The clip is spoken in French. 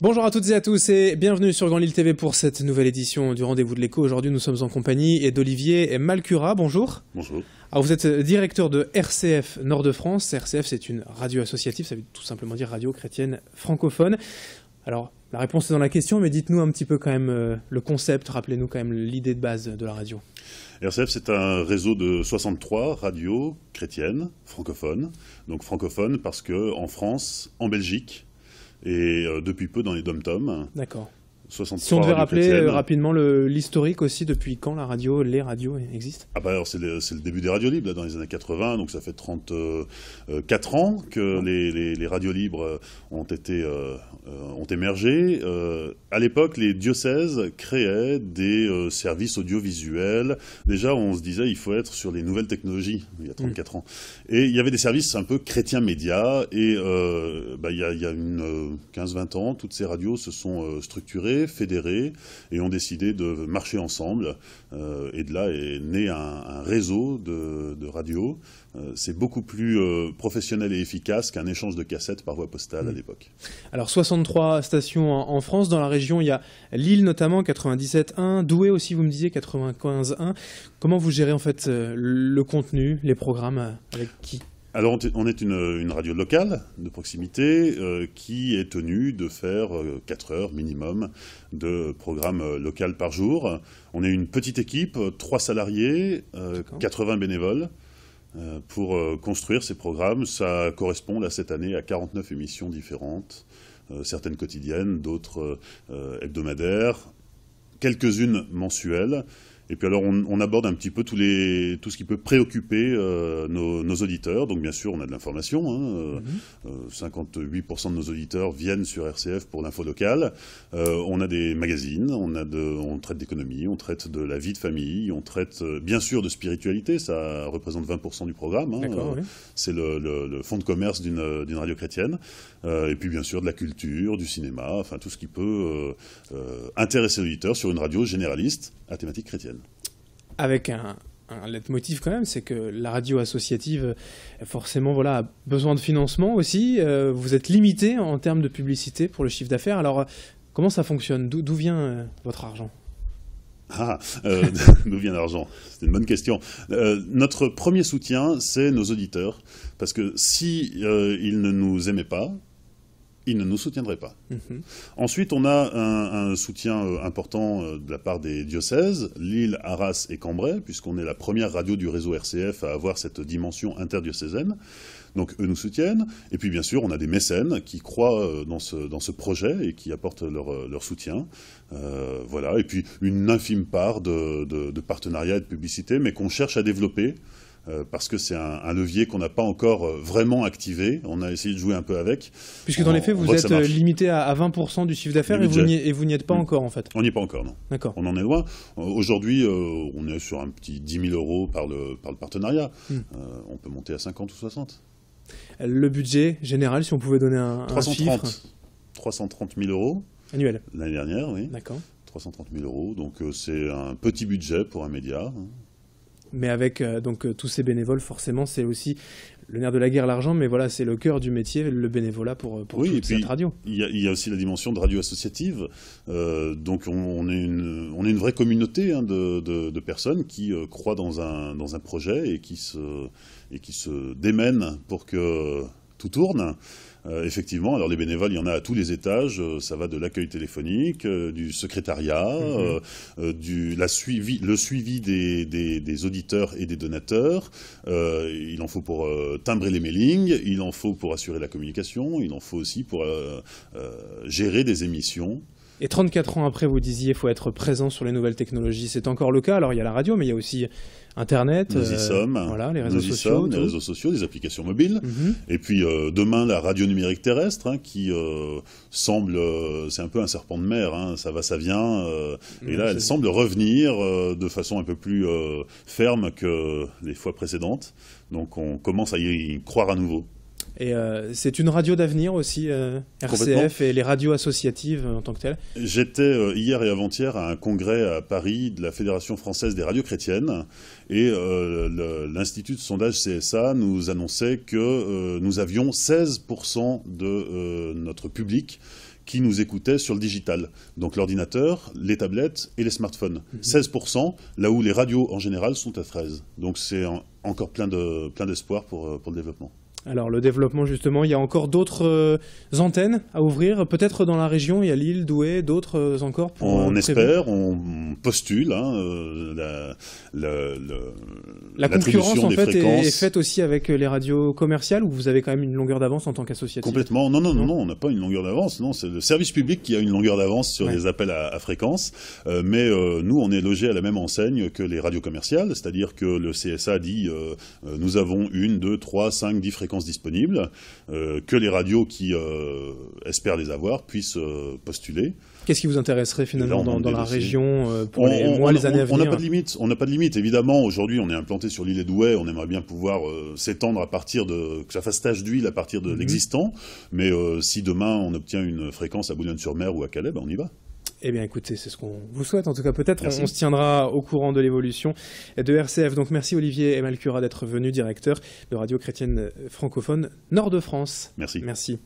Bonjour à toutes et à tous et bienvenue sur Grand Lille TV pour cette nouvelle édition du Rendez-vous de l'Écho. Aujourd'hui, nous sommes en compagnie d'Olivier Malcura. Bonjour. Bonjour. Alors, vous êtes directeur de RCF Nord de France. RCF, c'est une radio associative, ça veut tout simplement dire radio chrétienne francophone. Alors, la réponse est dans la question, mais dites-nous un petit peu quand même le concept, rappelez-nous quand même l'idée de base de la radio. RCF, c'est un réseau de 63 radios chrétiennes francophones. Donc francophones parce qu'en France, en Belgique, et depuis peu dans les dom-toms. D'accord. 63 si on devait rappeler chrétiennes. rapidement l'historique aussi, depuis quand les radios existent? Ah bah alors c'est le début des radios libres là, dans les années 80, donc ça fait 34 ans que les radios libres ont émergé. À l'époque, les diocèses créaient des services audiovisuels. Déjà, on se disait il faut être sur les nouvelles technologies, il y a 34 ans. Et il y avait des services un peu chrétiens médias, et il y a une 15-20 ans, toutes ces radios se sont structurées, fédérés, et ont décidé de marcher ensemble. Et de là est né un réseau de radios. C'est beaucoup plus professionnel et efficace qu'un échange de cassettes par voie postale à l'époque. Alors 63 stations en France. Dans la région, il y a Lille notamment, 97.1, Douai aussi, vous me disiez, 95.1. Comment vous gérez en fait le contenu, les programmes, avec qui ? Alors on est une radio locale de proximité qui est tenue de faire 4 heures minimum de programme local par jour. On est une petite équipe, 3 salariés, 80 bénévoles pour construire ces programmes. Ça correspond là cette année à 49 émissions différentes, certaines quotidiennes, d'autres hebdomadaires, quelques-unes mensuelles. Et puis alors on aborde un petit peu tout ce qui peut préoccuper nos auditeurs. Donc bien sûr on a de l'information, 58% de nos auditeurs viennent sur RCF pour l'info locale. On a des magazines, on traite d'économie, on traite de la vie de famille, on traite bien sûr de spiritualité, ça représente 20% du programme. Oui. C'est le fonds de commerce d'une radio chrétienne. Et puis bien sûr de la culture, du cinéma, enfin tout ce qui peut intéresser l'auditeur sur une radio généraliste à thématique chrétienne. Avec un leitmotiv quand même, c'est que la radio associative, forcément, a besoin de financement aussi. Vous êtes limité en termes de publicité pour le chiffre d'affaires. Alors, comment ça fonctionne ? D'où vient votre argent ? D'où vient l'argent ? C'est une bonne question. Notre premier soutien, c'est nos auditeurs. Parce que si ils ne nous aimaient pas, ils ne nous soutiendraient pas. Ensuite, on a un soutien important de la part des diocèses, Lille, Arras et Cambrai, puisqu'on est la première radio du réseau RCF à avoir cette dimension interdiocésaine. Donc eux nous soutiennent. Et puis bien sûr, on a des mécènes qui croient dans ce projet et qui apportent leur soutien. Voilà. Et puis une infime part de partenariat et de publicité, mais qu'on cherche à développer. Parce que c'est un levier qu'on n'a pas encore vraiment activé. On a essayé de jouer un peu avec. Puisque dans les faits, vous êtes limité à 20% du chiffre d'affaires et vous n'y êtes pas encore, en fait. On n'y est pas encore, non. D'accord. On en est loin. Aujourd'hui, on est sur un petit 10 000 euros par le partenariat. On peut monter à 50 ou 60. Le budget général, si on pouvait donner un chiffre. 330 000 euros. Annuel. L'année dernière, oui. D'accord. 330 000 euros. Donc c'est un petit budget pour un média. Mais avec tous ces bénévoles, forcément, c'est aussi le nerf de la guerre, l'argent, mais voilà, c'est le cœur du métier, le bénévolat pour toute cette radio. Il y a aussi la dimension de radio associative. Donc on est une vraie communauté de personnes qui croient dans un projet et qui se démènent pour que tout tourne. Effectivement, alors les bénévoles, il y en a à tous les étages, ça va de l'accueil téléphonique, du secrétariat, le suivi des auditeurs et des donateurs, il en faut pour timbrer les mailings, il en faut pour assurer la communication, il en faut aussi pour gérer des émissions. Et 34 ans après, vous disiez, il faut être présent sur les nouvelles technologies. C'est encore le cas. Alors, il y a la radio, mais il y a aussi Internet. Nous y sommes. Voilà, les réseaux sociaux. Les réseaux sociaux, les applications mobiles. Et puis, demain, la radio numérique terrestre, qui semble... c'est un peu un serpent de mer, ça va, ça vient. Et là, elle semble revenir de façon un peu plus ferme que les fois précédentes. Donc, on commence à y croire à nouveau. Et c'est une radio d'avenir aussi, RCF et les radios associatives en tant que telles. J'étais hier et avant-hier à un congrès à Paris de la Fédération française des radios chrétiennes et l'Institut de sondage CSA nous annonçait que nous avions 16% de notre public qui nous écoutaient sur le digital. Donc l'ordinateur, les tablettes et les smartphones. 16%, là où les radios en général sont à 13%. Donc c'est encore plein d'espoir pour le développement. Alors le développement justement, il y a encore d'autres antennes à ouvrir, peut-être dans la région, il y a Lille, Douai, d'autres encore pour on espère, on postule. La concurrence en fait fréquences est faite aussi avec les radios commerciales, où vous avez quand même une longueur d'avance en tant qu'associatif. Complètement, non, on n'a pas une longueur d'avance, non, c'est le service public qui a une longueur d'avance sur les appels à fréquence, mais nous on est logé à la même enseigne que les radios commerciales, c'est-à-dire que le CSA dit nous avons 1, 2, 3, 5, 10 fréquences disponibles, que les radios qui espèrent les avoir puissent postuler. Qu'est-ce qui vous intéresserait finalement dans la région pour les mois, les années à venir? On n'a pas de limite. Évidemment, aujourd'hui, on est implanté sur l'île et Douai. On aimerait bien pouvoir s'étendre à partir que ça fasse tache d'huile à partir de l'existant. Mais si demain on obtient une fréquence à Boulogne-sur-Mer ou à Calais, on y va. Eh bien écoutez, c'est ce qu'on vous souhaite. En tout cas, peut-être on se tiendra au courant de l'évolution de RCF. Donc merci Olivier et Malcura d'être venu, directeur de Radio Chrétienne Francophone Nord de France. Merci. Merci.